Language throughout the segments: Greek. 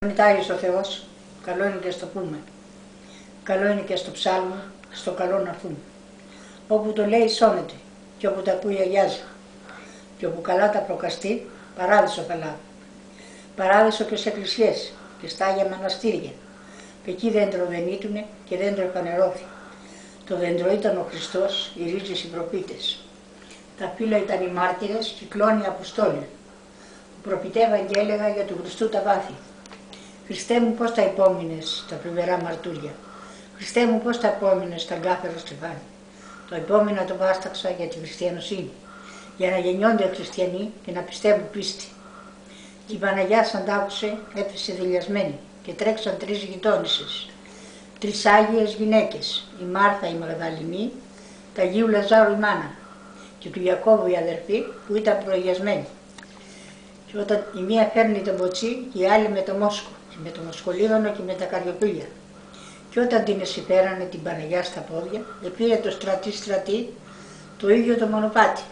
Μητάγεις ο Θεός, καλό είναι και στο πούμε. Καλό είναι και στο ψάλμα, στο καλό να έρθουμε. Όπου το λέει σώνεται και όπου τα ακούει αγιάζει. Και όπου καλά τα προκαστεί, παράδεισο θα λάβει. Παράδεισο και σε εκκλησιές και στα Άγια Μοναστήρια. Και εκεί δέντρο δεν ήτουνε και δέντρο επανερώθη. Το δέντρο ήταν ο Χριστός, οι ρίζες οι προπήτες. Τα φύλλα ήταν οι μάρτυρες, κυκλώνει οι Αποστόλοι. Ο προπητεύαν και έλεγα για του Χριστού τα βάθη. Χριστέ μου πώς τα υπόμεινες τα πλημερά μαρτούρια. Χριστέ μου πώς τα υπόμεινες τα γκάθαρο στεφάνι. Το υπόμεινα το βάσταξα για τη χριστιανοσύνη. Για να γεννιόνται χριστιανοί και να πιστεύουν πίστη. Και η Παναγιά σαν τ' άκουσε έπεσε δηλιασμένη και τρέξαν 3 γειτόνισσες. 3 Άγιες γυναίκες, η Μάρθα η Μαγδαληνή, τα Αγίου Λαζάρου η μάνα και του Ιακώβου η αδερφή που ήταν προηγιασμένη. Και όταν η μία φέρνει το μποτσί και η άλλη με το μόσκο, με το μοσκολίδωνο και με τα καρδιοπύλια. Και όταν την εσυφέρανε την Παναγιά στα πόδια, πήρε το στρατή το ίδιο το μονοπάτι.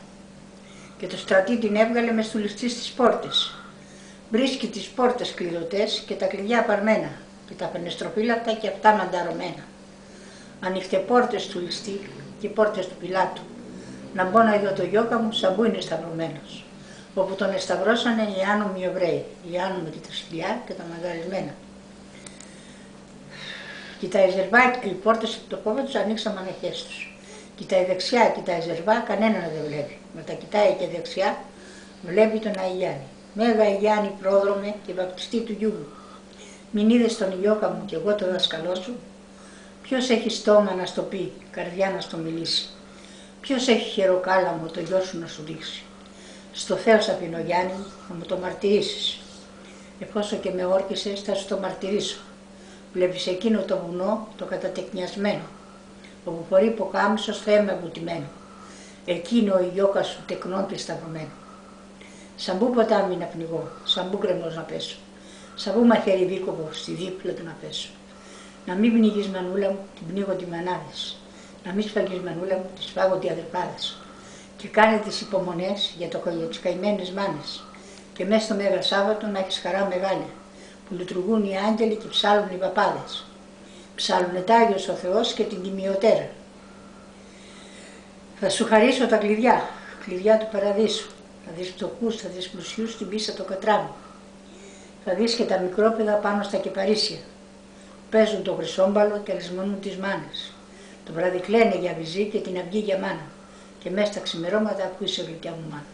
Και το στρατή την έβγαλε με στουλιστή στις πόρτες. Βρίσκει τις πόρτες κλειδωτές και τα κλειδιά παρμένα και τα φενεστροφύλακτα και αυτά μανταρωμένα. Ανοιχτέ πόρτες του ληστή και πόρτες του Πιλάτου. Να μπω να δω το γιώκα μου σαν που είναι σταυρωμένος. Όπου τον εσταυρώσανε οι άνομοι Εβραίοι, οι άνομοι και τα σκυλιά και τα μαγαρισμένα. Κοιτάει ζερβά και οι πόρτες από το κόμμα τους ανοίξαν μαναχές τους. Κοιτάει δεξιά, κοιτάει ζερβά, κανέναν δεν βλέπει. Μετά κοιτάει και δεξιά, βλέπει τον Αγιάννη. Μέγα Αγιάννη πρόδρομε και βαπτιστή του γιού μου. Μην είδες τον γιώκα μου κι εγώ το δάσκαλό σου. Ποιος έχει στόμα να στο πει, καρδιά να στο μιλήσει. Ποιος έχει χεροκάλαμο το γιο σου να σου δείξει. Στο Θεό σαπίνω Γιάννη να μου το μαρτυρήσεις. Εφόσον και με όρκησες θα σου το μαρτυρήσω. Βλέπεις εκείνο το βουνό το κατατεκνιασμένο, όπου φορεί υποκάμισος θέμα βουτυμένο. Εκείνο η γιώκα σου τεκνών και σταυρωμένο. Σαν πού ποτάμι να πνιγώ, σαν πού κρεμός να πέσω. Σαν πού μαχαίρι δίκοπο στη δίπλα του να πέσω. Να μην πνιγείς μανούλα μου, την πνίγω τη μανάδες. Να μην σφαγείς μανούλα μου, τη σφάγω τη αδερφάδες. Και κάνε τις υπομονές για τις καημένες μάνες. Και μέσα στο Μέγα Σάββατο να έχεις χαρά μεγάλη, που λειτουργούν οι άγγελοι και ψάλλουν οι παπάδες. Ψάλλουνε τάγιος ο Θεός και την τιμιωτέρα. Θα σου χαρίσω τα κλειδιά, κλειδιά του παραδείσου. Θα δεις φτωχούς, θα δεις πλουσιούς στην πίστα το κατράμι. Θα δεις και τα μικρόπαιδα πάνω στα κεπαρίσια. Παίζουν το χρυσόμπαλο και λησμονούν τις μάνες. Το βράδυ κλαίνε για βυζί και την αυγή για μάνα. Και μέσα στα ξημερώματα που είσαι γλυκιά μου μάνα.